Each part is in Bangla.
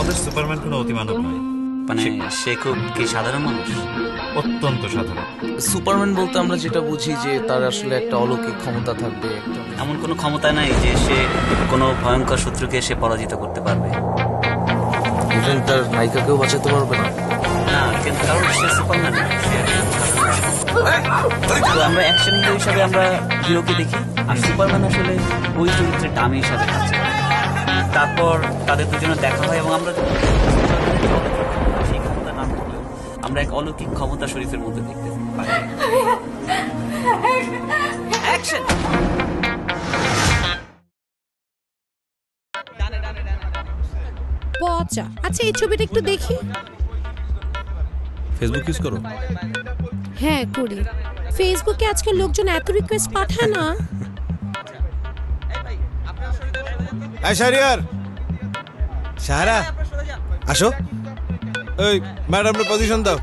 আমাদের সুপারম্যান কোনো অতিমানব নয়, মানে সে খুব কি সাধারণ মানুষ, অত্যন্ত সাধারণ। সুপারম্যান বলতে আমরা যেটা বুঝি যে তার আসলে একটা অলৌকিক ক্ষমতা থাকবে, এমন কোনো ক্ষমতা নাই যে সে কোনো ভয়ঙ্কর শত্রুকে সে পরাজিত করতে পারবে। ইভেন তার নায়িকাকেও বাঁচাতে পারবে না। না, কিন্তু কারণ সে সুপারম্যান না, সে তো আমরা অ্যাকশন হিরো হিসাবে আমরা হিরোকে দেখি, আর সুপারম্যান আসলে ওই চরিত্রের ডামি হিসাবে কাজ করে। তারপর তাদের দুজনের দেখা হয় এবং আমরা সেই ক্ষমতার নাম করলেও আমরা এক অলৌকিক ক্ষমতা শরীফের মধ্যে দেখতে পাই। অ্যাকশন! পচা। আচ্ছা, এই ছবিটা একটু দেখি। ফেসবুক ইউজ করো? হ্যাঁ, করি। ফেসবুকে আজকাল লোকজন এত রিকোয়েস্ট পাঠায় না। শাহরিয়ার, সাহারা আসো। ওই ম্যাডামের পজিশন দাও।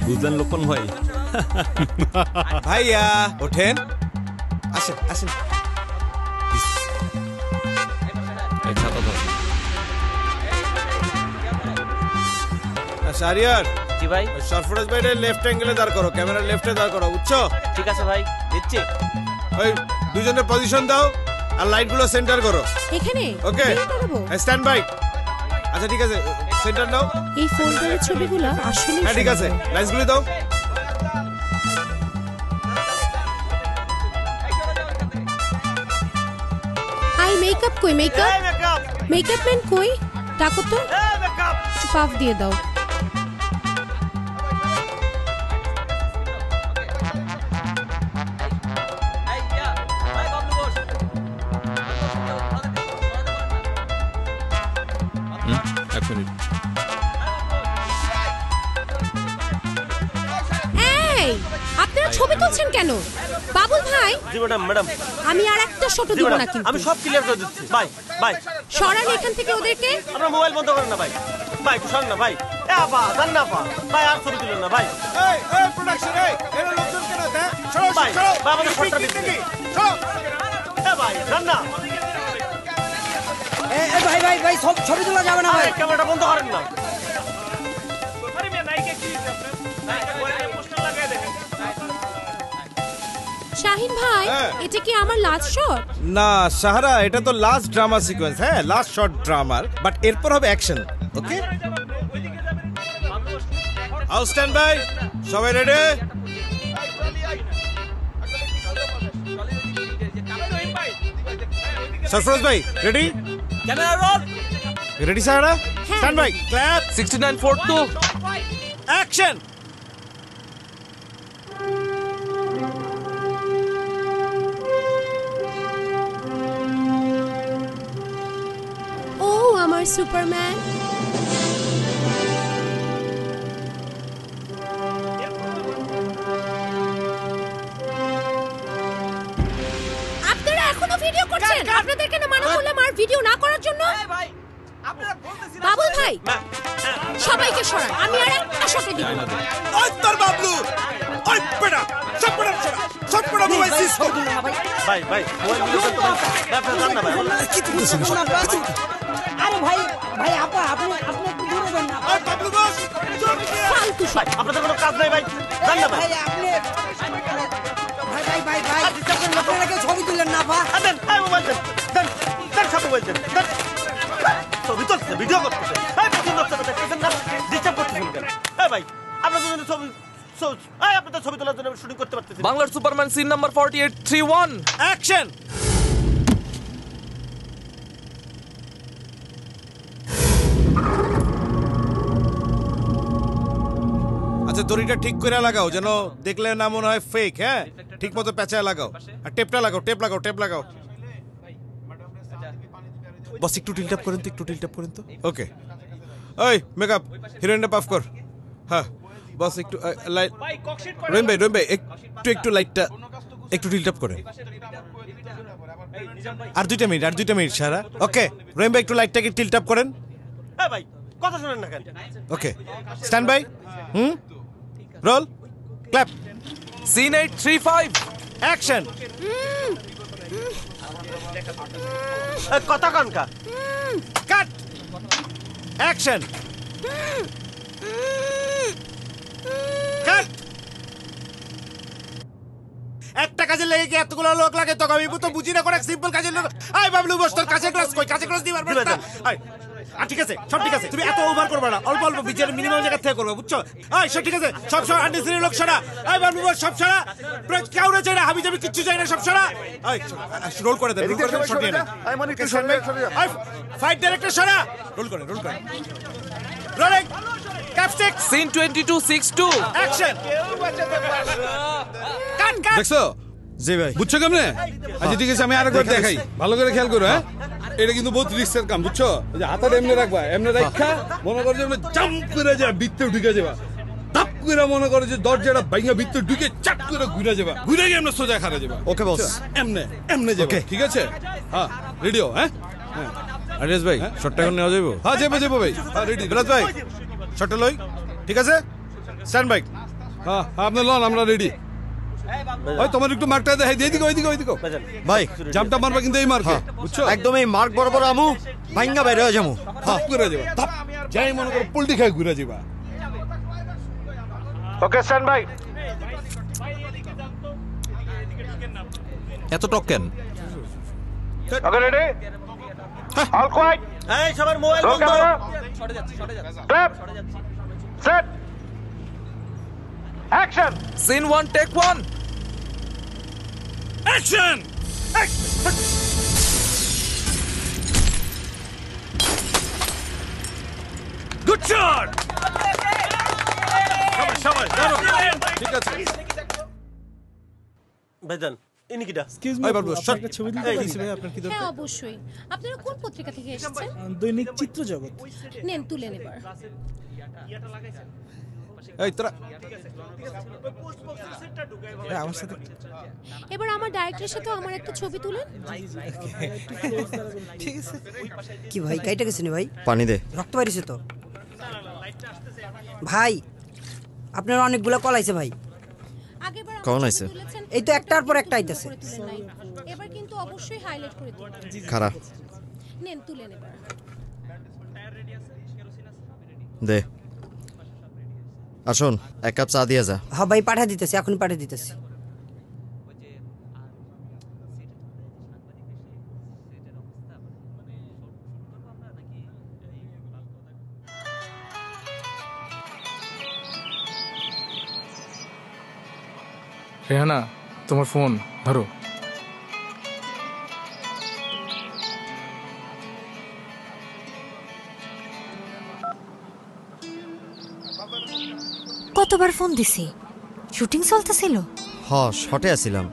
বুঝলেন লোকন ভাই? ভাইয়া ওঠেন, আসেন আসেন। শাহরিয়ার, জি ভাই। সরফরাজ ভাইয়ের লেফট অ্যাঙ্গেলে দাঁড় করো, ক্যামেরা লেফটে দাঁড় করো, বুঝছো? ঠিক আছে ভাই, দিচ্ছি। ওই দুজনের পজিশন দাও আর লাইটগুলো সেন্টার করো। এখানে ওকে, স্ট্যান্ড বাই। আচ্ছা ঠিক আছে, সেন্টার নাও। এই ফোল্ডারের ছবিগুলো আসলে হ্যাঁ ঠিক আছে, লাইটসগুলো দাও। আই মেকআপ কই? মেকআপ মেকআপ ম্যান কই? ডাকো তো, পাফ দিয়ে দাও। এক মিনিট। এই, আপনারা ছবি তুলছেন কেন? বাবুল ভাই। জি ম্যাডাম। ম্যাডাম, আমি আর একটা ফটো দিব না কিন্তু। আমি সব ক্লিয়ার করে দিচ্ছি। Bye bye. সরান এখান থেকে ওদেরকে। আপনার মোবাইল বন্ধ করেন না ভাই। ভাই একটু সরেন না ভাই। এ আপা, জান না আপা। ভাই আর ছবি তুলেন না ভাই। এই এই প্রোডাকশন, এই এরা লোকজন কেন দেখ? সরো ভাই, সরো, ভাই আমাদের ফটোটা দিচ্ছি। সরো। এ ভাই, জান না। ভাই ভাই ভাই, ছবি তোলা যাবে না ভাই। ক্যামেরাটা বন্ধ করেন না। শাহিন ভাই, এটা কি আমার লাস্ট শট? না সাহারা, এটা তো লাস্ট ড্রামা সিকোয়েন্স। হ্যাঁ, লাস্ট শর্ট ড্রামার, বাট এরপর হবে action. Okay, out stand by. সবাই রেডি? সরফরাজ ভাই ready? Camera roll. Ready Sahara? Stand by, clap. 6942 action! ও আমার সুপারম্যান। আপনারা এখনো ভিডিও করছেন? আপনাদেরকে না মানা করলাম আর ভিডিও না করার জন্য? বাবুল ভাই, সবাইকে সরান, আমি আর একটা শটে দিব। ওই তোর বাবলু, ওই পেড়া, সব পেড়া সরা, সব পেড়া মোবাইল সিজ কর। ভাই ভাই, মোবাইল নিয়ে তো ভাই। আপনি জান না ভাই। কি তুলছেন সব? আরে ভাই ভাই, আপা আপনি একটু দূরে যান না। ওই বাবলু বস, ফালতু ভাই, আপনাদের কোনো কাজ নাই ভাই। জান না ভাই। ভাই আপনি ভাই ভাই ভাই ভাই, আপনারা কেউ ছবি তুলেন না আপা। দেন, এই মোবাইল দেন। দেন, দেন সব মোবাইল দেন। দেন। ছবি তুলছে, ভিডিও করতেছে। এই পছন্দ হচ্ছে না, দেখতেছেন না? ডিস্টার্ব করতেছেন কেন? এই ভাই, আপনাদের জন্য ছবি আপনাদের ছবি তোলার জন্য শুটিং করতে পারতেছি। বাংলার সুপারম্যান সিন নাম্বার 4831 অ্যাকশন! আচ্ছা, দড়িটা ঠিক করে লাগাও, যেন দেখলে না মনে হয় ফেক। হ্যাঁ, ঠিক মতো প্যাঁচায় লাগাও। আর টেপটা লাগাও, টেপ লাগাও। বস একটু টিল্ট করেন তো, ওকে। ওই মেকআপ, হিরোইনটা পাফ কর। হ্যাঁ বস, একটু লাইট। রহিম ভাই একটু লাইটটা একটু টিল্ট আপ করেন। আর দুইটা মিনিট সারা। ওকে, রহিম ভাই একটু লাইটটাকে টিল্ট আপ করেন। হ্যাঁ ভাই, কথা শুনেন না কেন? Okay, stand by. Roll, clap. Scene 835 action! কথা কনকা কাট অ্যাকশন কাট একটা কাজে লেগে কি এতগুলো লোক লাগে তো আমি তো বুঝি না করে সিম্পল কাজের লোক আই বাবলু বস তোর কাছে ক্লাস কই কাছে ক্লাস দিবার পারছ না ঠিক আছে সব ঠিক আছে তুমি এত ওভার করবে না অল্প অল্প বিচার মিনিমাম জায়গা থেকে করবে বুঝছো এই সব ঠিক আছে সব সব আননেসেসারি লোক সরা এই বাবলু বস সব সরা কেউ না চাই না হাবি যাবি কিচ্ছু চাই না সব সরা এই রোল করে দে রোল করে শট নিয়ে নে আই মনে কি শুনবে এই ফাইট ডাইরেক্টর সরা রোল করে রোলিং ক্যাপস্টিক সিন 2262 অ্যাকশন কাট কাট দেখছো জি ভাই বুঝছো কেমনে আচ্ছা ঠিক আছে আমি আরেকবার দেখাই ভালো করে খেয়াল করো হ্যাঁ এটা কিন্তু বহুত রিস্কের কাম বুঝছো যে হাতটা এমনি রাখবা এমনি রাখা মনে করো যে জাম্প করে যা ভিতরে ঢুকে যাবা তাপ করে মনে করো যে দরজাটা ভাঙা ভিতরে ঢুকে চাপ করে ঘুরে যাবা ঘুরে গিয়ে এমনি সোজা খারা যাবা ওকে বস এমনে এমনে যাবা ঠিক আছে হ্যাঁ রেডিও হ্যাঁ আরিয়াস ভাই শটটা এখন নেওয়া যাবে হ্যাঁ যাবো ভাই হ্যাঁ রেডি বিরাজ ভাই শটটা লই ঠিক আছে স্ট্যান্ড বাই হ্যাঁ আপনি লন আমরা রেডি ওই তোমার একটু মার্কটা দেখাই দিয়ে দিকে ওইদিকে ভাই জাম্পটা মারবা কিন্তু এই মার্কে বুঝছো একদম এই মার্ক বরাবর আমু ভাঙ্গা বাইরে হয়ে যাবো তাপ করে যাবা তাপ যাই মনে করো পোল্টি খাই ঘুরে যাবা ওকে স্ট্যান্ড বাই এত টক কেন ওকে রেডি অল কোয়াইট এই সবার মোবাইল বন্ধ clap set action scene 1 take 1 action good shot ঠিক আছে ভাইজান ইনি কিটা ওই বাবলু শট হ্যাঁ অবশ্যই আপনারা কোন পত্রিকা থেকে এসেছেন দৈনিক চিত্র জগৎ নেন তুলেন এবার এই তোরা আমার সাথে এবার আমার ডাইরেক্টরের সাথে আমার একটা ছবি তুলেন ঠিক আছে কি ভাই কাইটা গেছে ভাই পানি দে রক্ত বাইরেছে তো ভাই আপনার অনেকগুলো কল আইছে ভাই আগেরবার আমার কেমন ছবি আইছে? তুলেছেন, এই তো একটার পর একটা আইতাছে করে তুলেন নাই। এবার কিন্তু অবশ্যই হাইলাইট করে তুলবেন খারাপ নেন তুলেন এবার দে আসুন এক কাপ চা দিয়ে যা হ্যাঁ ভাই পাঠা দিতেছি এখনই পাঠা দিতেছি রেহানা তোমার ফোন ধরো কতবার ফোন দিছি শুটিং চলতেছিল হ শটে আছিলাম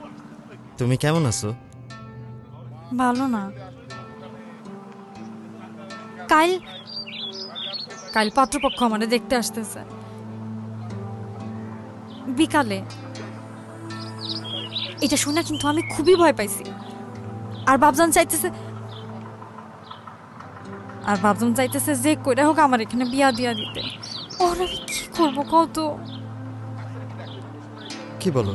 তুমি কেমন আছো ভালো না কাল কাল পাত্রপক্ষ আমারে দেখতে আসতেছে বিকালে এটা শুনে কিন্তু আমি খুবই ভয় পাইছি আর বাবজান চাইতেছে যে কইরা হোক আমার এখানে বিয়া দিয়া দিতে ওর আমি কি করবো কত কি বলো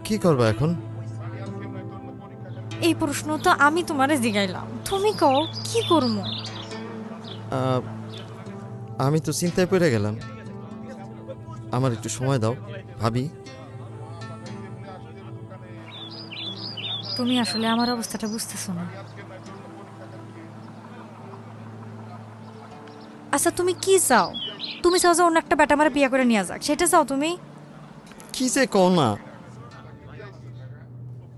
কি করবা এখন এই প্রশ্ন তো আমি তোমারে জিগাইলাম তুমি কও কি করবো আমি তো চিন্তায় পড়ে গেলাম আমার একটু সময় দাও ভাবি তুমি আসলে আমার অবস্থাটা বুঝতেছো না আচ্ছা তুমি কি চাও তুমি চাও যে অন্য একটা বেটা আমার বিয়ে করে নিয়ে যাক সেটা চাও তুমি কি যে কও না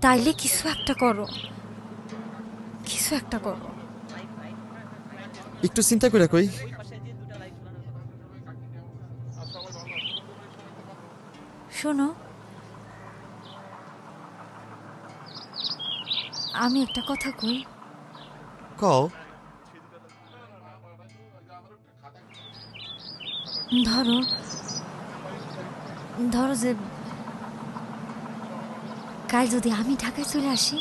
তাইলে কিছু একটা করো একটু চিন্তা করে কই শোনো আমি একটা কথা কই কও ধরো যে কাল যদি আমি ঢাকায় চলে আসি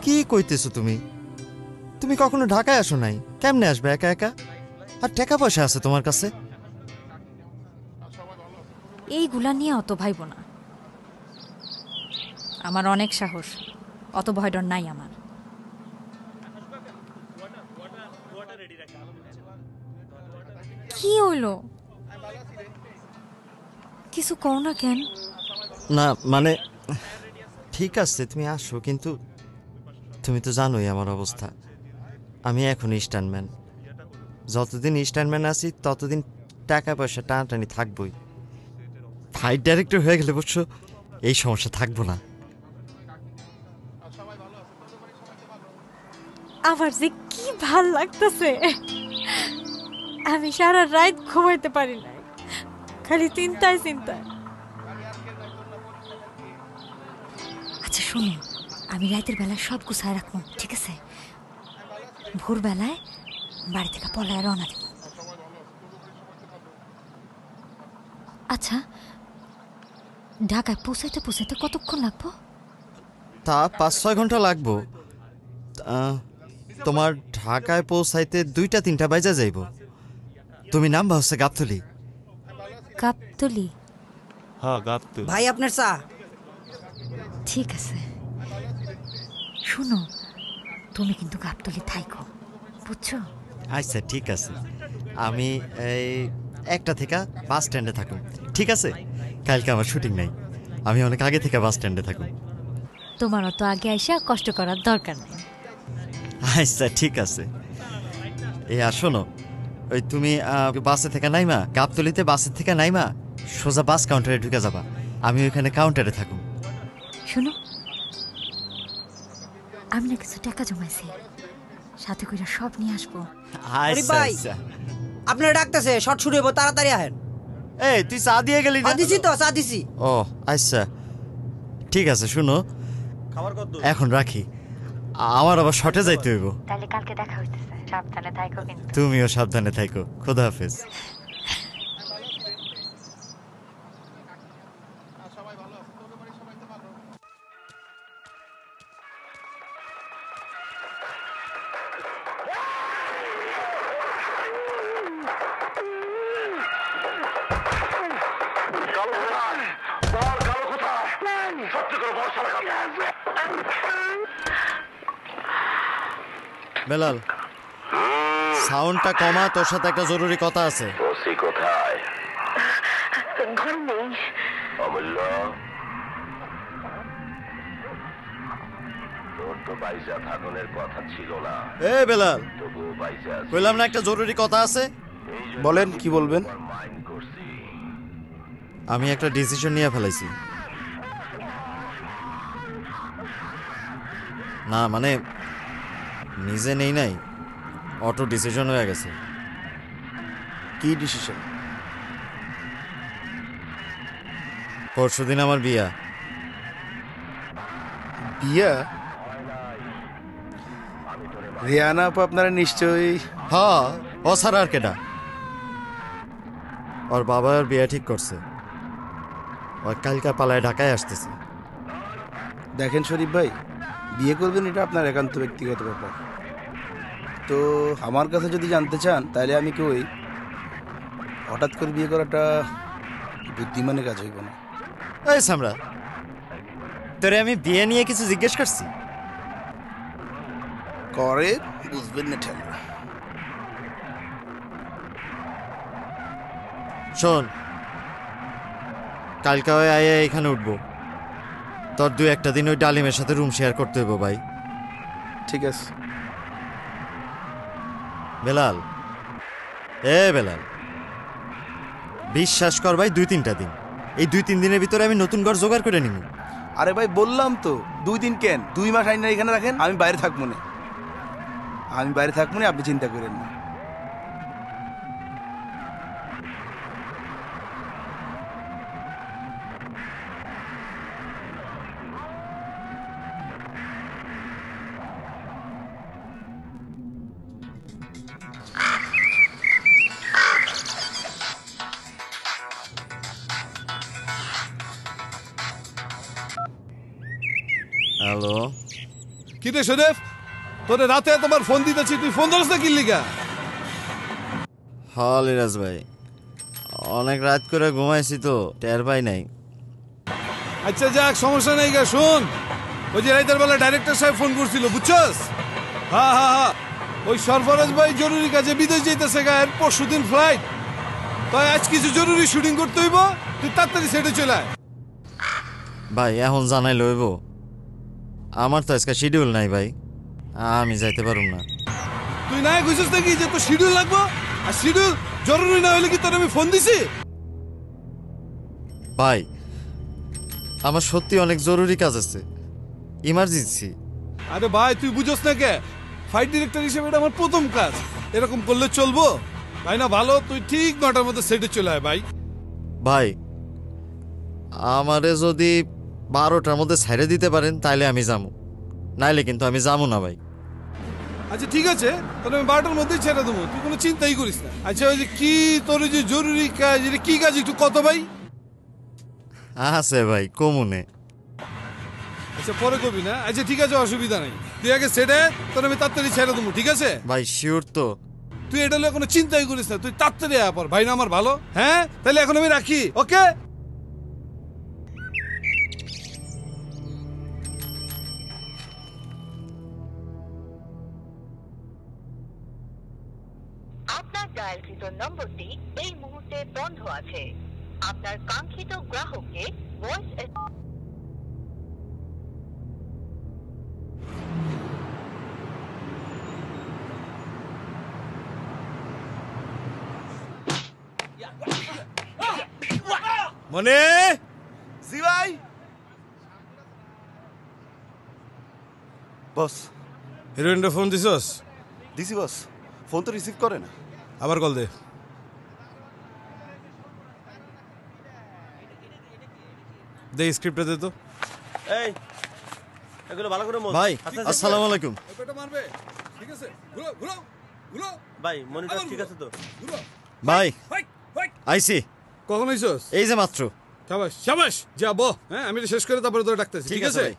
কি কইতেছো তুমি তুমি কখনো ঢাকায় আসো নাই কেমনে আসবে একা একা আর টাকা পয়সা আছে তোমার কাছে এইগুলা নিয়ে অত ভাইব না আমার অনেক সাহস, অত ভয় ডর নাই আমার। কি হইলো? কিছু কও না কেন? না মানে ঠিক আছে তুমি আসো, কিন্তু তুমি তো জানোই আমার অবস্থা। আমি এখন স্ট্যান্ডম্যান, যতদিন স্ট্যান্ডম্যান আছি ততদিন টাকা পয়সা টানাটানি থাকবই। ফাইট ডাইরেক্টর হয়ে গেলে বুঝছো এই সমস্যা থাকবো না। আমার যে কি ভাল লাগতেছে, আমি সারা রাত ঘুমাইতে পারি নাই, খালি চিন্তায় চিন্তায়। আচ্ছা শুনো, আমি রাতের বেলায় সব গুছায় রাখবো, ঠিক আছে? ভোরবেলায় বাড়ি থেকে পলায় রওনা দিব। আচ্ছা, ঢাকায় পৌঁছাইতে পৌঁছাইতে কতক্ষণ লাগবো? তা 5-6 ঘন্টা লাগবো। তোমার ঢাকায় পৌঁছাইতে 2-3টা বাজা যাইব। তুমি নামবা হচ্ছে গাবতলী। গাবতলী? হ্যাঁ গাবতলী। ভাই আপনার চা। ঠিক আছে, শুনো তুমি কিন্তু গাবতলী থাইকো, বুঝছো? আচ্ছা ঠিক আছে, আমি এই 1টা থেকে বাস স্ট্যান্ডে থাকুন, ঠিক আছে? কালকে আমার শুটিং নাই, আমি অনেক আগে থেকে বাস স্ট্যান্ডে থাকুন। তোমার অত আগে আইসা কষ্ট করার দরকার নেই। আচ্ছা ঠিক আছে। এই আসো না, ওই তুমি বাসে থেকে নাইমা, গাবতলীতে বাসের থেকে নাইমা সোজা বাস কাউন্টারে ঢুকে যাবা, আমি ওইখানে কাউন্টারে থাকুন। শুনো, আমি না কিছু টাকা জমাইছি, সাথে করে সব নিয়ে আসবো। আচ্ছা আচ্ছা, আপনারা ডাকতেছে, শর্ট শুরু হইব, তাড়াতাড়ি আহেন। এই তুই চা দিয়ে গেলি না? দিছি তো, চা দিছি। ও আচ্ছা ঠিক আছে। শুনো, এখন রাখি, আমার আবার শর্টে যাইতে হইব। তাহলে কালকে দেখা হইতেছে, সাবধানে থাইকো কিন্তু। তুমিও সাবধানে থাইকো, খোদা হাফেজ। বেলাল, সাউন্ডটা কমা, তোর সাথে একটা জরুরি কথা আছে। কোথায়? ঘর নেই। অমূল্য, তোর তো বাইজা থাকনের কথা ছিল না। এ বেলাল, তবুও বাইজা কইলাম না একটা জরুরি কথা আছে। বলেন, কি বলবেন? আমি একটা ডিসিশন নিয়ে ফেলাইছি। না মানে নিজে নেই নাই, অটো ডিসিশন হয়ে গেছে। কি ডিসিশন? পরশুদিন আমার বিয়া। বিয়া? রিয়ানা আপু আপনারা নিশ্চয়ই? হ্যাঁ, অসার আর কেডা। ওর বাবা আর বিয়া ঠিক করছে, ওর কালকা পালায় ঢাকায় আসতেছে। দেখেন শরীফ ভাই, বিয়ে করবেন এটা আপনার একান্ত ব্যক্তিগত ব্যাপার। তো আমার কাছে যদি জানতে চান, তাহলে আমি কই হঠাৎ করে বিয়ে করাটা বুদ্ধিমানের কাজ হইব না। এই সামরা, তোরে আমি বিয়ে নিয়ে কিছু জিজ্ঞেস করছি? করে বুঝবেন না ঠেলা। শোন, কালকা ওই আয়ে এখানে উঠবো, তোর 2-1টা দিন ওই ডালিমের সাথে রুম শেয়ার করতে হইব ভাই। ঠিক আছে। বেলাল, বেলাল, বিশ্বাস কর ভাই, 2-3টা দিন, এই 2-3 দিনের ভিতরে আমি নতুন ঘর জোগাড় করে নিব। আরে ভাই বললাম তো 2 দিন কেন, 2 মাস আইনা এখানে রাখেন, আমি বাইরে থাকবো না। আপনি চিন্তা করেন না। হ্যালো, কি রে শরীফ, তোরে রাতে তোমার ফোন দিতেছি, তুই ফোন ধরছ না কি লিগা? হ্যাঁ লিরাজ ভাই, অনেক রাত করে ঘুমাইছি তো টের পাই নাই। আচ্ছা যাক, সমস্যা নেই গা। শোন, ওই যে রাইতের বেলা ডাইরেক্টর সাহেব ফোন করছিল, বুঝছস? হ্যাঁ, ওই সরফরাজ ভাই জরুরি কাজে বিদেশ যেতেছে গা, এর পরশুদিন ফ্লাইট। তাই আজ কিছু জরুরি শুটিং করতে হইব, তুই তাড়াতাড়ি সেটে চলে আয়। ভাই এখন জানাই লইব, আমার তো আজকে শিডিউল নাই ভাই, আমি যাইতে পারুম না। তুই না বুঝছিস নাকি যে তোর শিডিউল লাগবো? আর শিডিউল জরুরি না হলে কি তোর আমি ফোন দিছি? ভাই আমার সত্যি অনেক জরুরি কাজ আছে, ইমার্জেন্সি। আরে ভাই তুই বুঝোস না কে? ফাইট ডিরেক্টর হিসেবে এটা আমার প্রথম কাজ, এরকম করলে চলবো? তাই না, ভালো তুই ঠিক 9টার মধ্যে সেটে চলে আয় ভাই। ভাই আমারে যদি 12টার মধ্যে ছেড়ে দিতে পারেন তাইলে আমি যাবো, নাইলে কিন্তু আমি যাবো না ভাই। আচ্ছা ঠিক আছে, তাহলে আমি 12টার মধ্যেই ছেড়ে দেবো, তুই কোনো চিন্তাই করিস না। আচ্ছা ওই যে কি তোর যে জরুরি কাজ, এটা কি কাজ একটু কত ভাই? আছে ভাই কমুনে। আচ্ছা পরে কবি না? আচ্ছা ঠিক আছে, অসুবিধা নেই, তুই আগে সেটে, তোর আমি তাড়াতাড়ি ছেড়ে দেবো, ঠিক আছে ভাই? শিওর তো? তুই এটা নিয়ে কোনো চিন্তাই করিস না, তুই তাড়াতাড়ি আয় পর, ভাই না আমার ভালো। হ্যাঁ তাহলে এখন আমি রাখি, ওকে? আপনার ডায়ালকৃত নম্বরটি এই মুহূর্তে বন্ধ আছে। আপনার কাঙ্ক্ষিত গ্রাহককে ভয়েস মনে জি ভাই। বস হিরোইনটা ফোন দিছস? দিছি বস, ফোন তো রিসিভ করে না। আবার কল দে। দে স্ক্রিপ্টটা দে তো। এই এগুলো ভালো করে মোজ। ভাই আসসালামু আলাইকুম। এটা মারবে, ঠিক আছে? ঘুরো ঘুরো ঘুরো ভাই মনিটর ঠিক আছে তো? ভাই আইসি। কখন আইছস? এই যে মাত্র। শাবাশ শাবাশ, যাবো। হ্যাঁ আমি এটা শেষ করে তারপরে তোরে ডাকতেছি, ঠিক আছে? ভাই।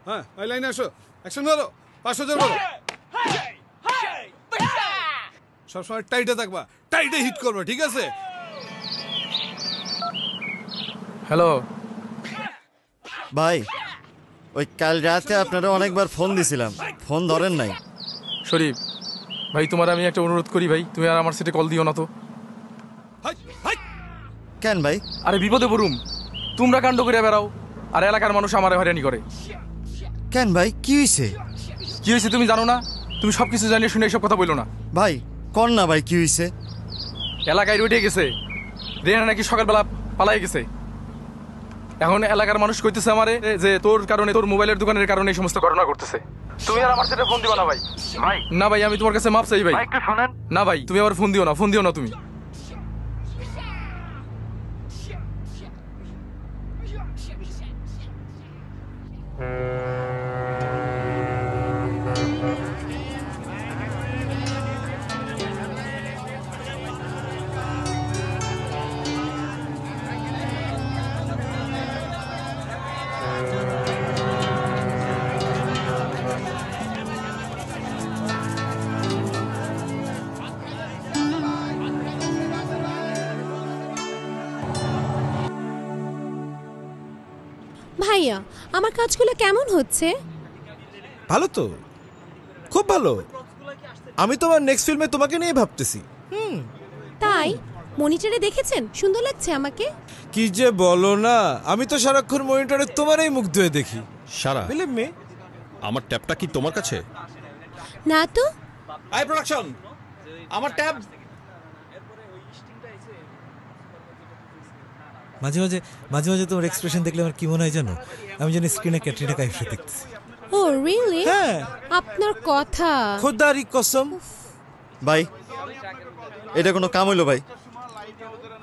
হ্যাঁ ওই লাইনে আসো, অ্যাকশন করো, 500 করো। সবসময় টাইটে থাকবা, টাইটে হিট করবা, ঠিক আছে? হ্যালো ভাই ওই কাল রাতে আপনারা অনেকবার ফোন দিছিলাম, ফোন ধরেন নাই। শরীফ ভাই, তোমার আমি একটা অনুরোধ করি ভাই, তুমি আর আমার সেটে কল দিও না তো। কেন ভাই? আরে বিপদে পড়ুম, তোমরা কাণ্ড করে বেড়াও আর এলাকার মানুষ আমারে হয়রানি করে। কেন ভাই কি হইছে? কি হয়েছে তুমি জানো না? তুমি সবকিছু জানিয়ে শুনে এইসব কথা বললো না ভাই। কর না ভাই কি হইছে? এলাকায় রুটে গেছে, রেনা নাকি সকালবেলা পালাই গেছে। এখন এলাকার মানুষ কইতেছে আমারে যে তোর কারণে, তোর মোবাইলের দোকানের কারণে এই সমস্ত ঘটনা ঘটতেছে। তুমি আর আমার সেটা ফোন দিও না ভাই। না ভাই, আমি তোমার কাছে মাপ চাই ভাই। না ভাই তুমি আবার ফোন দিও না, ফোন দিও না তুমি। ভাইয়া আমার কাজগুলো কেমন হচ্ছে? ভালো তো, খুব ভালো। আমি তোমার নেক্সট ফিল্মে তোমাকে নিয়ে ভাবতেছি। তাই মনিটরে দেখেছেন? সুন্দর লাগছে আমাকে। কি যে বলো না, আমি তো সারাক্ষণ মনিটরে তোমারই মুখ ধুয়ে দেখি। সারা বিলিভ মি। আমার ট্যাপটা কি তোমার কাছে? না তো। আই প্রোডাকশন, আমার ট্যাব। মাঝে মাঝে মাঝে মাঝে তোমার এক্সপ্রেশন দেখলে আমার কি মনে হয় জানো? আমি যেন স্ক্রিনে ক্যাটরিনা কাইফকে দেখতেছি। ও রিয়েলি? হ্যাঁ আপনার কথা। খোদারি কসম। ভাই এটা কোনো কাম হইলো ভাই?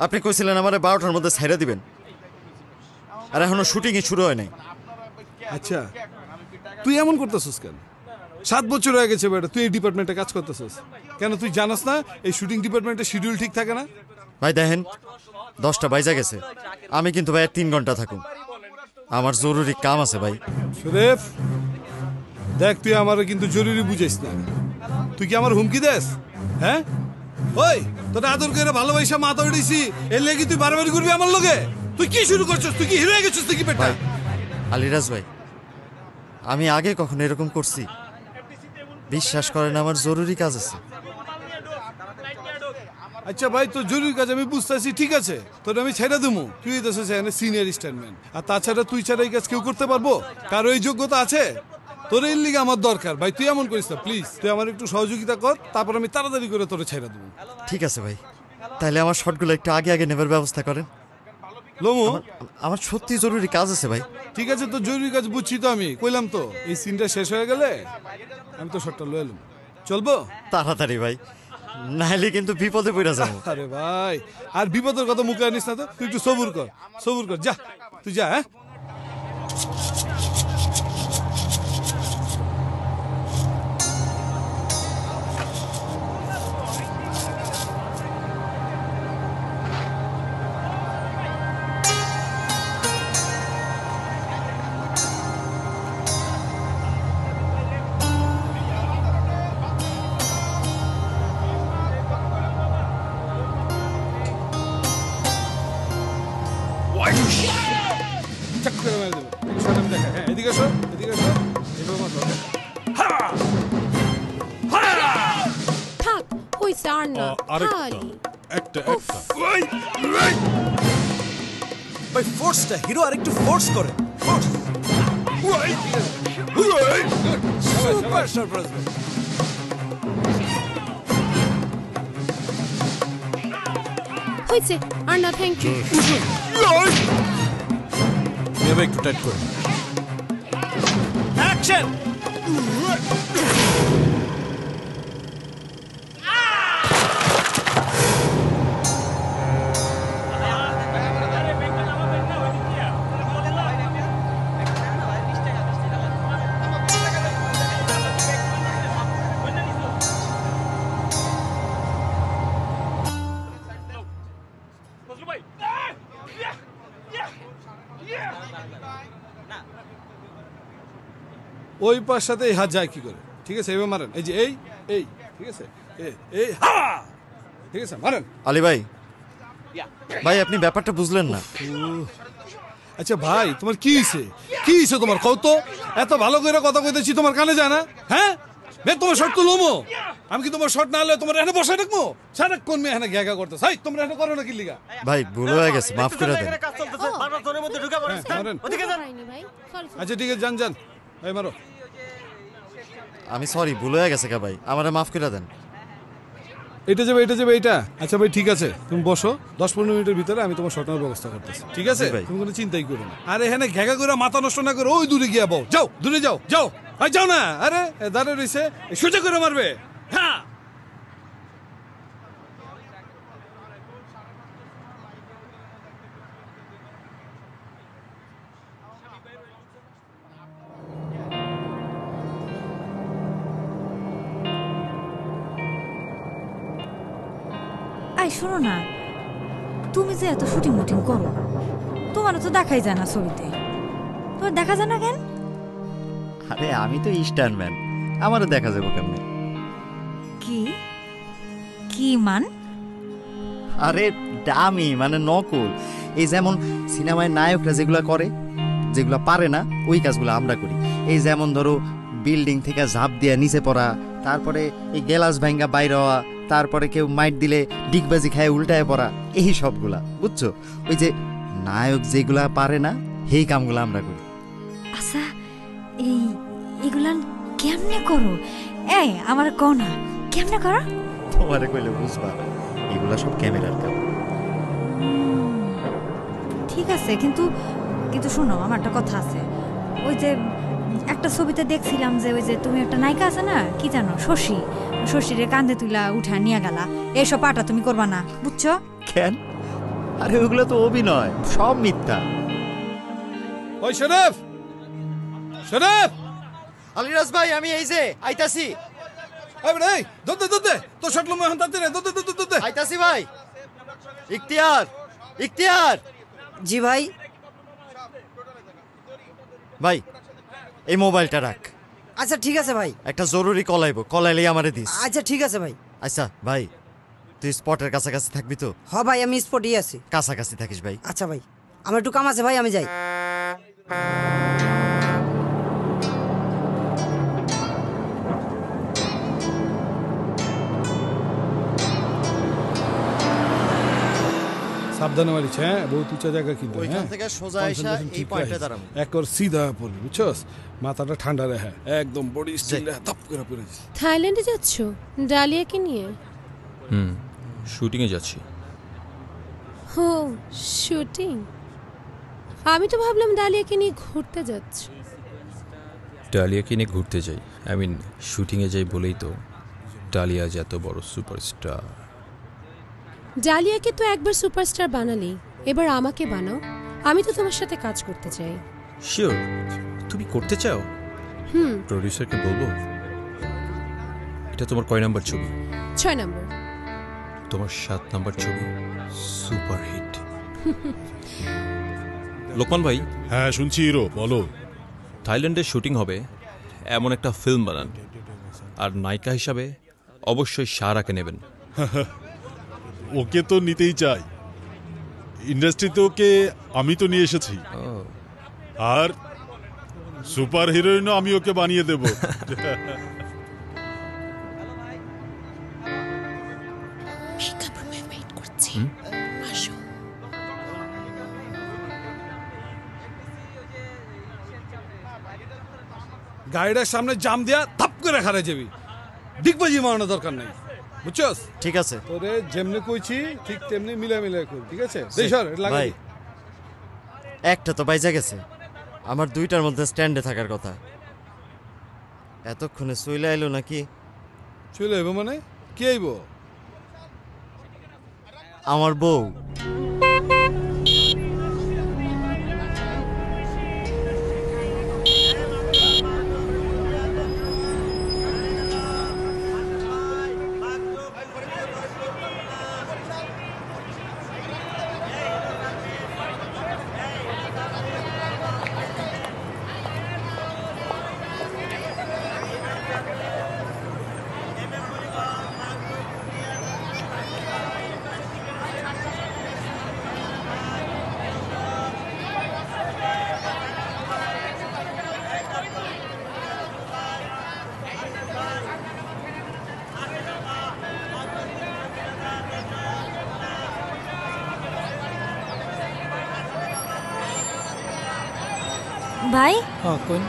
আপনি কইছিলেন আমারে 12টার মধ্যে ছেড়ে দিবেন, আর এখনো শুটিংই শুরু হয় নাই। আচ্ছা তুই এমন করতেছিস কেন? 7 বছর হয়ে গেছে বেটা, তুই এই ডিপার্টমেন্টে কাজ করতেছিস কেন? তুই জানাস না এই শুটিং ডিপার্টমেন্টের শিডিউল ঠিক থাকে না? ভাই দেখেন 10টা বাজে গেছে, আমি কিন্তু ভাই 3 ঘন্টা থাকুম, আমার জরুরি কাম আছে ভাই। শরীফ দেখ, তুই আমার কিন্তু জরুরি বুঝাইস না। তুই কি আমার হুমকি দেস? হ্যাঁ ওই তোর আদর করে ভালোবাসা মাথা উঠেছি, এর লেগে তুই বারবার করবি আমার লগে? তুই কি শুরু করছিস? তুই কি হিরো হয়ে গেছিস নাকি বেটা? আলিরাজ ভাই, আমি আগে কখনো এরকম করছি? বিশ্বাস করেন, আমার জরুরি কাজ আছে। আচ্ছা ভাই, তো জরুরি কাজ আমি বুঝতেছি, ঠিক আছে, তোর আমি ছেড়ে দেবো। তুই তো এখানে সিনিয়র স্ট্যান্ডম্যান, আর তাছাড়া তুই ছাড়া এই কাজ কেউ করতে পারবো? কারো এই যোগ্যতা আছে? তোর এই লিগে আমার দরকার ভাই, তুই এমন করিস না প্লিজ। তুই আমার একটু সহযোগিতা কর, তারপর আমি তাড়াতাড়ি করে তোরে ছেড়ে দেবো। ঠিক আছে ভাই, তাহলে আমার শটগুলো একটু আগে আগে নেবার ব্যবস্থা করেন। লোমো, আমার সত্যি জরুরি কাজ আছে ভাই। ঠিক আছে, তো জরুরি কাজ বুঝছি তো, আমি কইলাম তো এই সিনটা শেষ হয়ে গেলে আমি তো শটটা লয়ে এলাম। চলবো তাড়াতাড়ি ভাই, নাহলে কিন্তু বিপদে পড়ে যাবো। আরে ভাই, আর বিপদের কথা মুখে আনিস না তো, তুই একটু সবুর কর, সবুর কর, যা তুই যা। হ্যাঁ, চাক করে মেরে দেবো। সামনে দেখা, হ্যাঁ, এদিকে এসো, এদিকে এসো, এভাবে মারো। থাক, হইছে আর না। একটা ভাই, ফোর্সটা হিরো আর একটু ফোর্স করে। Force super surprise. হইছে আর না, থ্যাংক ইউ। এবার একটু টাইট করে অ্যাকশন। ওই পাশ সাথে এই হাত যায় কি করে? ঠিক আছে, এবার মারেন। এই যে এই এই ঠিক আছে, এই হা, ঠিক আছে, মারেন। আলী ভাই, ভাই আপনি ব্যাপারটা বুঝলেন না। আচ্ছা ভাই, তোমার কি হইছে? কি হইছে তোমার? কও তো, এত ভালো করে কথা কইতেছি, তোমার কানে যায় না? হ্যাঁ, বে তোমার শর্ট তো লোমো, আমি কি তোমার শর্ট না হলে তোমার এখানে বসে রাখবো? সারাক্ষণ মেয়ে এখানে ঘ্যাঘা করতে চাই, তোমরা এখানে করো না কি লিগা? ভাই ভুল হয়ে গেছে, মাফ করে দেন। আচ্ছা ঠিক আছে, যান যান, এই মারো। আমি সরি, ভুল হয়ে গেছে ভাই, আমারে মাফ করে দেন। এটা যাবে, এটা যাবে, এটা। আচ্ছা ভাই ঠিক আছে, তুমি বসো, 10-15 মিনিটের ভিতরে আমি তোমার শর্ট নেওয়ার ব্যবস্থা করতেছি, ঠিক আছে? তুমি কোনো চিন্তাই করো না। আর এখানে ঘ্যাঘা করে মাথা নষ্ট না করে ওই দূরে গিয়া বউ, যাও, দূরে যাও, যাও, ভাই যাও না। আরে দাঁড়িয়ে রইছে, সোজা করে মারবে। হ্যাঁ, আই শোনো না, তুমি যে এত শুটিং মুটিং করো, তোমার তো দেখাই যায় না ছবিতে। তোমার দেখা যায় না কেন? আরে আমি তো স্টারম্যান, আমারও দেখা যাবো কেমনে? কি কি মান? আরে ডামি মানে নকল। এই যেমন সিনেমায় নায়করা যেগুলা করে, যেগুলা পারে না, ওই কাজগুলো আমরা করি। এই যেমন ধরো বিল্ডিং থেকে ঝাঁপ দিয়ে নিচে পড়া, তারপরে এই গ্লাস ভাঙ্গা বাইরে হওয়া, তারপরে কেউ মাইট দিলে ডিগবাজি খায় উল্টায় পড়া, এই সবগুলা, বুঝছো? ওই যে নায়ক যেগুলা পারে না, সেই কামগুলো আমরা করি। আচ্ছা, এগুলা কেমনে করো? এই আমার কও না, কেমনে করো? তোমারে কইলে বুঝবা, এগুলা সব ক্যামেরার কাম। ঠিক আছে, কিন্তু কিন্তু শোনো, আমার একটা কথা আছে। ওই যে একটা ছবিতে দেখছিলাম যে ওই যে তুমি একটা নায়িকা আছে না, কি জানো, শশী, শশীরে কান্দে তুইলা উঠা নিয়ে গেলা, এইসব পাটা তুমি করবা না, বুঝছো? কেন? আরে ওগুলো তো অভিনয়, সব মিথ্যা। ওই শরীফ, শরীফ! আলিরাজ ভাই, আমি এই যে আইতাছি। এই দতে দতে তো শটলম এখন তাতে রে, দতে দতে দতে আইতাছি ভাই। ইখতিয়ার, ইখতিয়ার। জি ভাই। ভাই এই মোবাইলটা রাখ। আচ্ছা ঠিক আছে ভাই। একটা জরুরি কল আইবো, কল আইলেই আমারে দিস। আচ্ছা ঠিক আছে ভাই। আচ্ছা ভাই, তুই স্পটের কাছাকাছি থাকবি তো? হ্যাঁ ভাই, আমি স্পটেই আছি। কাছাকাছি থাকিস ভাই। আচ্ছা ভাই, আমার একটু কাম আছে ভাই, আমি যাই। সাবধানে মারিস, হ্যাঁ? বহুত উঁচা জায়গা কিন্তু, ওইখান হ্যাঁ? থেকে সোজা আইসা Concentration এই ঠিক পয়েন্টে রাখিস। দাঁড়াবো। একবার সিধা পড়বি, বুঝছস? মাথাটা ঠান্ডা রে, হ্যাঁ। একদম বডি স্টিল রে, তাপ করে পড়ে যাস। থাইল্যান্ডে যাচ্ছ ডালিয়াকে নিয়ে? শুটিংয়ে যাচ্ছি। হো, শুটিং। আমি তো ভাবলাম ডালিয়াকে নিয়ে ঘুরতে যাচ্ছ। ডালিয়াকে নিয়ে ঘুরতে যাই, আই মিন শুটিংয়ে যাই বলেই তো ডালিয়া যে এত বড় সুপারস্টার। ডালিয়াকে তো একবার সুপারস্টার বানালি, এবার আমাকে বানাও। আমি তো তোমার সাথে কাজ করতে চাই। শিওর? তুমি করতে চাও? প্রডিউসারকে বলবো? এটা তোমার কয় নাম্বার ছবি? 6 নম্বর। তোমার 7 নাম্বার ছবি সুপার হিট। লোকমান ভাই। হ্যাঁ শুনছি হিরো, বলো। থাইল্যান্ডে শুটিং হবে, এমন একটা ফিল্ম বানান, আর নায়িকা হিসাবে অবশ্যই সারাকে নেবেন। ওকে তো নিতেই চাই, ইন্ডাস্ট্রিতে ওকে আমি তো নিয়ে এসেছি, আর সুপার হিরোইনও আমি ওকে বানিয়ে দেব। গাড়িটার সামনে জাম দিয়া থাপ করে খারে যাবি, ডিগবাজি মারানোর দরকার নেই, বুঝছস? ঠিক আছে। তোরে যেমনি কইছি ঠিক তেমনি মিলা কর, ঠিক আছে? দেই সর, এটা লাগাই। ভাই একটা তো বাইজা গেছে, আমার 2টার মধ্যে স্ট্যান্ডে থাকার কথা। এতক্ষণে চলে আইলো নাকি? চলে আইব মানে? কি আইব? আমার বউ। ভাই কোন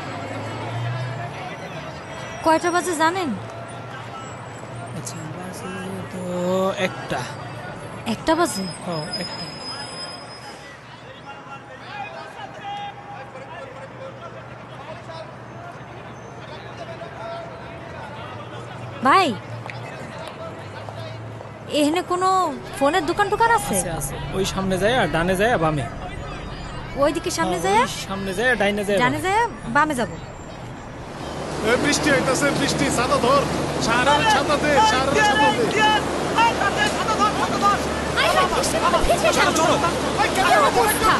কয়টা বাজে জানেন? আচ্ছা বাজে তো একটা। একটা বাজে? একটা। ভাই এখানে কোনো ফোনের দোকান আছে? আছে, ওই সামনে যায় আর ডানে যায় বামে। ওইদিকে সামনে যায়, সামনে যায় ডাইনে যায়, ডানে যায় বামে যাব। এই বৃষ্টি হইতাছে, বৃষ্টি, ছাতা ধর, সারা ছাতা দে, সারা ছাতা দে। চলো কেমন অবস্থা?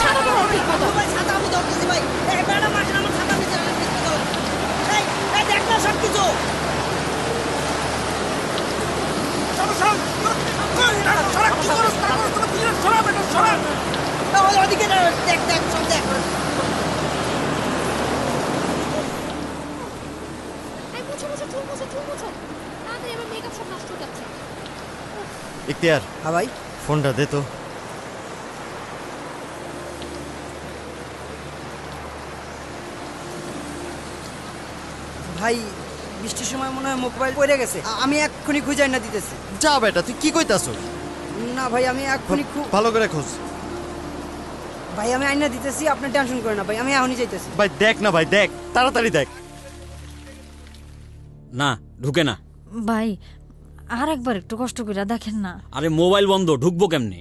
ছাতা ধরো ঠিক মতো। ছাতা আমি ধরতেছি ভাই। এই ম্যাডাম আসেন, আমার ছাতা নিচে দাও। এই দেখ না সব কিছু। ওদিকে দেখ দেখ সব দেখ। ইখতিয়ার। হ্যাঁ ভাই। ফোনটা দে তো। ভাই বৃষ্টির সময় মনে হয় মোবাইল পড়ে গেছে, আমি এক্ষুনি খুঁজে না দিতেছি। যা বেটা, তুই কি কইতাছস? না ভাই আমি এক্ষুনি ভালো করে খোঁজ। ভাই আমি আইনা দিতেছি, আপনি টেনশন করেন না ভাই, আমি এখনই যাইতেছি। ভাই দেখ না ভাই, দেখ তাড়াতাড়ি দেখ। না ঢুকে না। ভাই আর একবার একটু কষ্ট করে দেখেন না। আরে মোবাইল বন্ধ, ঢুকবো কেমনে?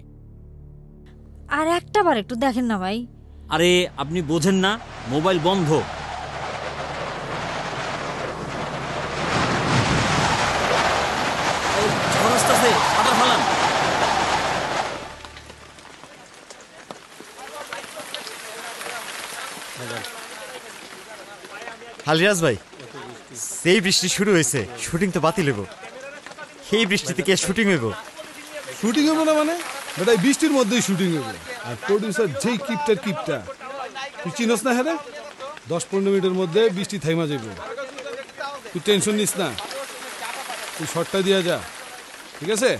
আর একটা বার একটু দেখেন না ভাই। আরে আপনি বোঝেন না, মোবাইল বন্ধ। হালিরাজ ভাই, সেই বৃষ্টি শুরু হয়েছে, শুটিং তো বাতিল হইব। সেই বৃষ্টিতে কি শুটিং হইব? শুটিং হইব না মানে? বেটা এই বৃষ্টির মধ্যেই শুটিং হইব। আর প্রডিউসার যেই কিপটা তুই চিনস না? হ্যাঁ 10-15 মিনিটের মধ্যে বৃষ্টি থাইমা যাইব। তুই টেনশন নিস না, তুই শর্টটা দিয়া যা, ঠিক আছে?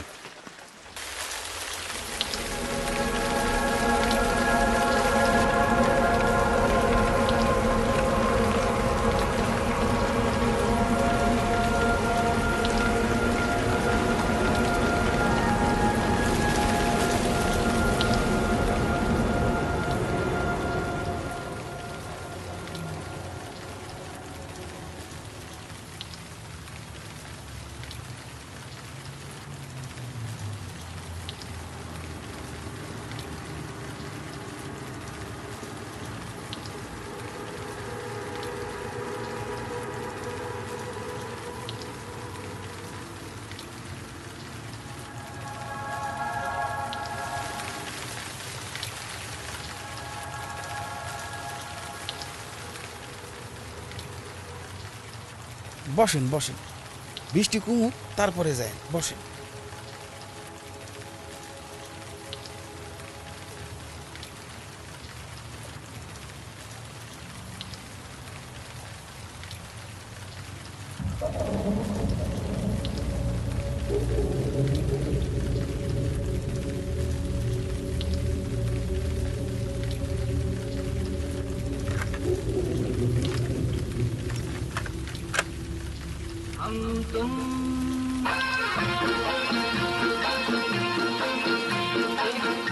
বসেন বসেন, বৃষ্টি কমুক তারপরে যায়, বসেন।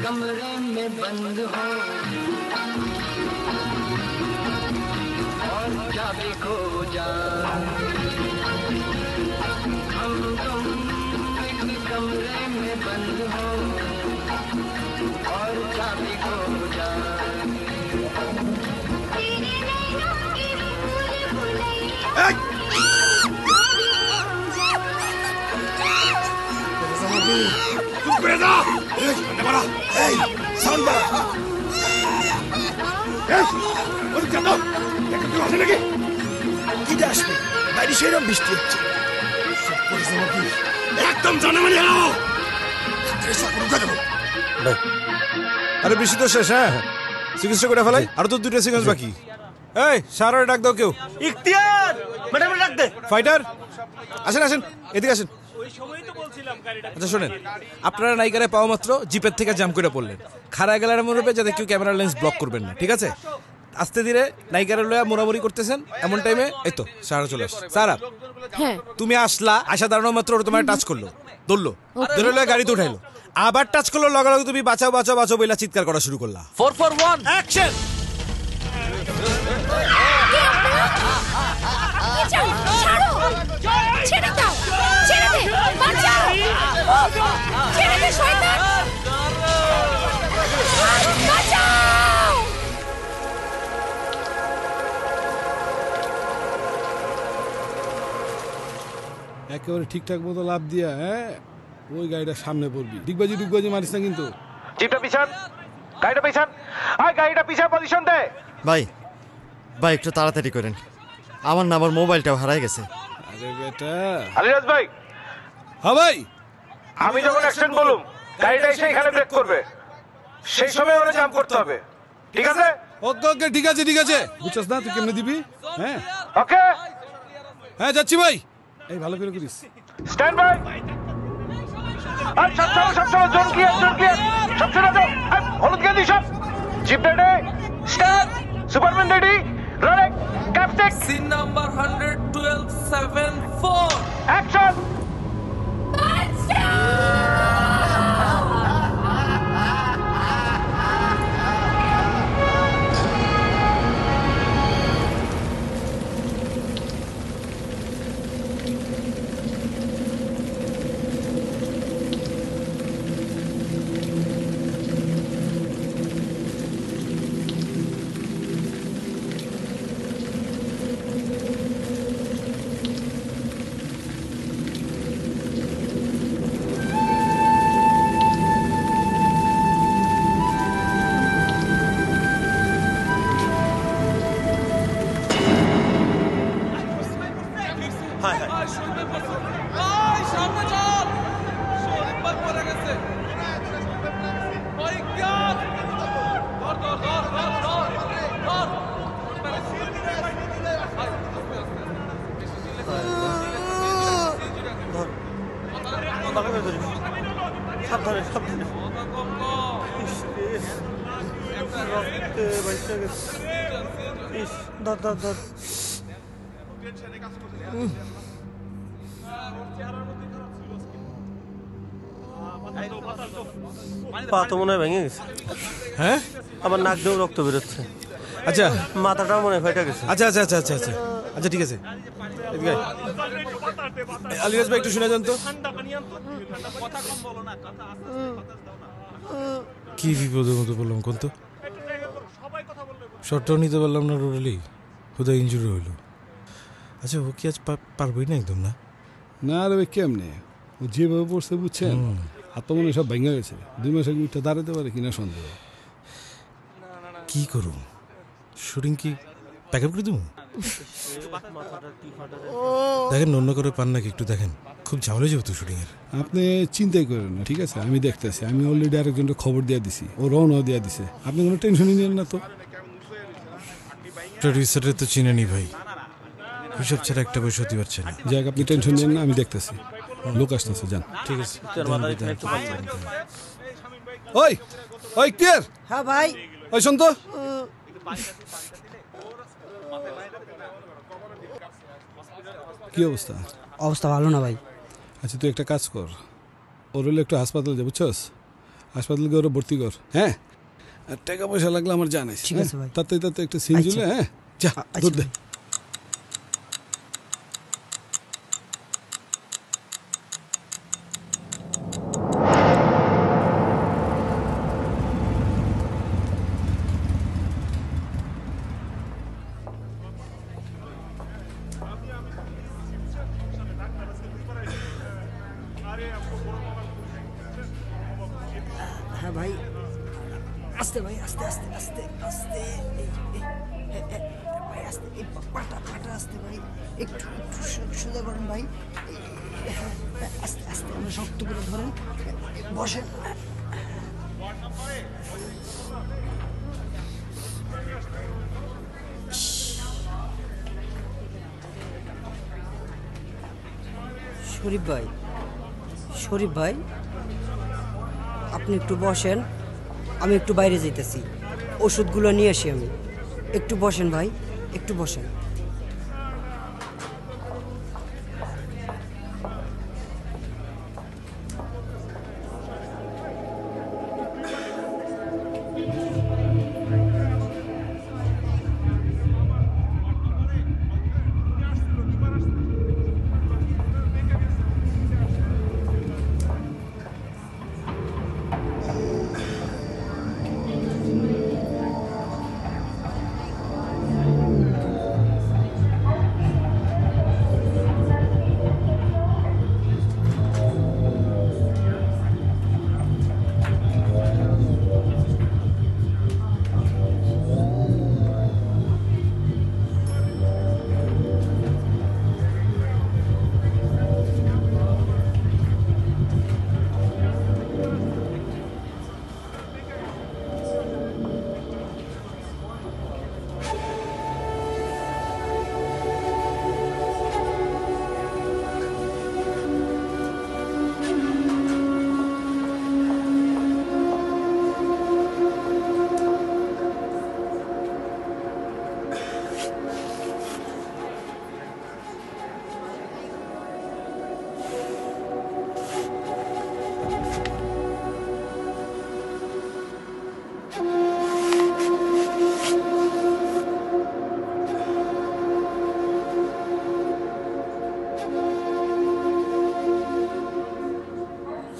कमरे में बंद हो और चाबी खो जाए, हम तुम एक कमरे में बंद हो और चाबी खो जाए। চুপ করে যা। এই সাউন্ড বাড়া। এই ওদিক যা তো। দেখো কেউ আসে নাকি? কি আসবে? বাইরে সেরকম বৃষ্টি হচ্ছে। একদম জানে মানে হারাও। আরে বৃষ্টি তো শেষ, হ্যাঁ চিকিৎসা করে ফেলাই, আরো তো 2টা সিকোয়েন্স বাকি। এই সারারে ডাক দাও কেউ। ইখতিয়ার ম্যাডাম ডাক দে। ফাইটার আসেন আসেন, এদিকে আসেন। আচ্ছা শোনেন, আপনারা নায়িকারে পাওয়া মাত্র জিপের থেকে জাম করে পড়লেন, খাড়া গেলার মনে হবে যাতে কেউ ক্যামেরা লেন্স ব্লক করবেন না, ঠিক আছে? আস্তে ধীরে নায়িকারে লয়া মোড়ামুড়ি করতেছেন, এমন টাইমে এই তো সারা চলে আসছে। সারা হ্যাঁ তুমি আসলা, আসা দাঁড়ানো মাত্র ওরা তোমার টাচ করলো, ধরলো, ধরে লয়া গাড়িতে উঠাইলো, আবার টাচ করলো, লগে লগে তুমি বাঁচাও বাঁচাও বাঁচাও বইলা চিৎকার করা শুরু করলা। 441 অ্যাকশন। ছেড়ে দাও, ছেড়ে দে, বাঁচাও, ছেড়ে দে শয়তান, বাঁচাও। একেবারে ঠিকঠাক মতো লাভ দিয়া, হ্যাঁ ওই গাড়িটা সামনে পড়বি। ডিগবাজি মারিস না কিন্তু। জিপটা পিছান, গাড়িটা পিছান, আয় গাড়িটা পিছা পজিশন দে। ভাই ভাই একটু তাড়াতাড়ি করেন, আমার না আবার মোবাইলটাও হারাই গেছে। আরে বেটা আলিরাজ ভাই। হ্যাঁ ভাই, আমি যখন অ্যাকশন বলুম গাড়িটা এসে এখানে ব্রেক করবে, সেই সময় ওরা জাম করতে হবে, ঠিক আছে? ওকে ওকে ঠিক আছে ঠিক আছে। বুঝছস না তুই কেমনে দিবি? হ্যাঁ ওকে, হ্যাঁ যাচ্ছি ভাই। এই ভালো করে করিস। Stand by. আর সব জোন ক্লিয়ার, সব শুনে যাও। হলুদ গেলি সব, jeep ready, start, superman ready, rolling, ক্যাপটেক, সিন নাম্বার 11274 অ্যাকশন। সাবধানে সাবধানে। ইস ধর ধর ধর। পা তো মনে হয় ভেঙে গেছে। হ্যাঁ আমার নাক দিয়েও রক্ত বেরোচ্ছে। আচ্ছা মাথাটাও মনে হয় ফেটে গেছে। আচ্ছা আচ্ছা আচ্ছা আচ্ছা আচ্ছা আচ্ছা ঠিক আছে। এদিকে আয়। আলিরাজ ভাই একটু শুনে যান তো। কি বিপদের মতো বললাম কোন তো, শর্টটাও নিতে পারলাম না টোটালি, কোথায় ইঞ্জুরি হইলো। আচ্ছা ও কি আজ পারবই না একদম? না না রে ভাই, কেমনে ও যেভাবে পড়ছে বুঝছেন, হাত তো মনে সব ভেঙে গেছে। 2 মাস আগে উঠে দাঁড়াতে পারে কিনা সন্দেহ। কি করুন, শুটিং কি প্যাকেট করে দেবো? দেখেন অন্য করে পান নাকি একটু দেখেন, খুব ঝামেলা যাবে তো শুটিং এর। আপনি চিন্তাই করেন না, ঠিক আছে? আমি দেখতেছি, আমি অলরেডি আরেকজনকে খবর দিয়ে দিছি, ও রওনাও দিয়ে দিছে। আপনি কোনো টেনশনই নেন না তো। প্রডিউসারের তো চিনে নি ভাই, ওইসব ছাড়া একটা পয়সা হতে পারছে না। যাক, আপনি টেনশন নেন না, আমি দেখতেছি, লোক আসতেছে, যান। ঠিক আছে। ওই ওই ক্লিয়ার? হ্যাঁ ভাই। ওই শোন তো, কি অবস্থা? অবস্থা ভালো না ভাই। আচ্ছা তুই একটা কাজ কর, ওর হলে একটু হাসপাতালে যা, বুঝছস? হাসপাতালে গিয়ে ওরা ভর্তি কর, হ্যাঁ? আর টাকা পয়সা লাগলে আমার জানাইস। ঠিক আছে ভাই। তাতে তাতে একটা সিন জুলে, হ্যাঁ? যা দুধ দে। হ্যাঁ ভাই, আস্তে ভাই, আস্তে আস্তে আস্তে আস্তে ভাই, আস্তে, এই পাটা পাটা আস্তে ভাই, একটু একটু সোজা করেন ভাই, আস্তে আস্তে, আমরা শক্ত করে ধরেন, বসেন। শরীফ ভাই, শরীফ ভাই, আপনি একটু বসেন, আমি একটু বাইরে যেতেছি, ওষুধগুলো নিয়ে আসি আমি। একটু বসেন ভাই, একটু বসেন।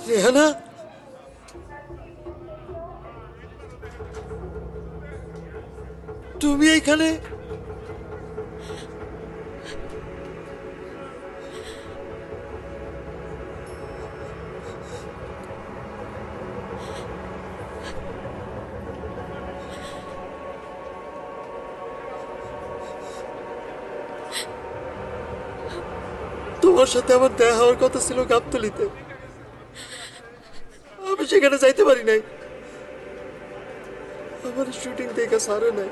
রেহানা, তুমি এখানে? তোমার সাথে আমার দেখা হওয়ার কথা ছিল গাবতলীতে, আমি সেখানে যাইতে পারি নাই। আমার শুটিং দেখা সারে নাই।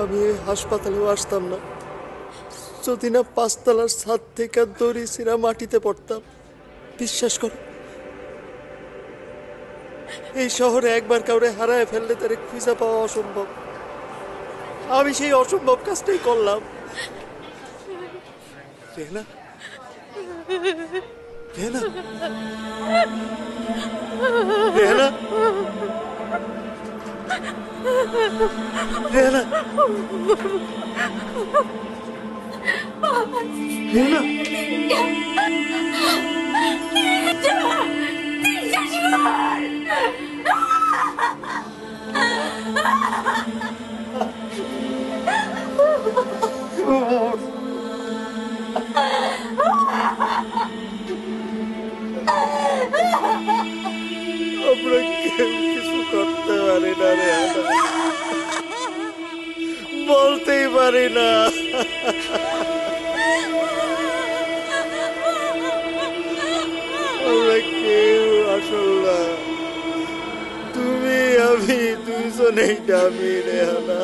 আমি এই হাসপাতালেও আসতাম না যদি না 5 তলার ছাদ থেকে দড়ি ছিঁড়া মাটিতে পড়তাম। বিশ্বাস করো, এই শহরে একবার কাউরে হারায় ফেললে তারে খুঁজে পাওয়া অসম্ভব। আমি সেই অসম্ভব কাজটাই করলাম। রেহানা, রেহানা, রেহানা, রেহানা, রেহানা, আমরা কেউ কিছু করতে পারি না রে। বলতেই পারি না। আমরা কেউ আসল না, তুমি আমি দুইজনেই ডামি রেহানা।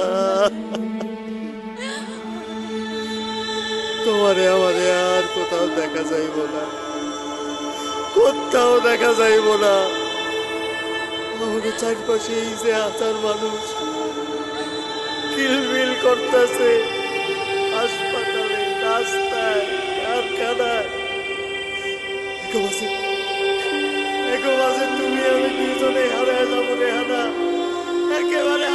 তোমারে আমারে আর কোথাও দেখা যাইব না, কোথাও দেখা যাইব না। আমাদের চারপাশে এই যে হাজার মানুষ কিলবিল করতেছে, হাসপাতালে, রাস্তায়, কারখানায়, তুমি আমি দুইজনে হারায় যাবো রেহানা, একেবারে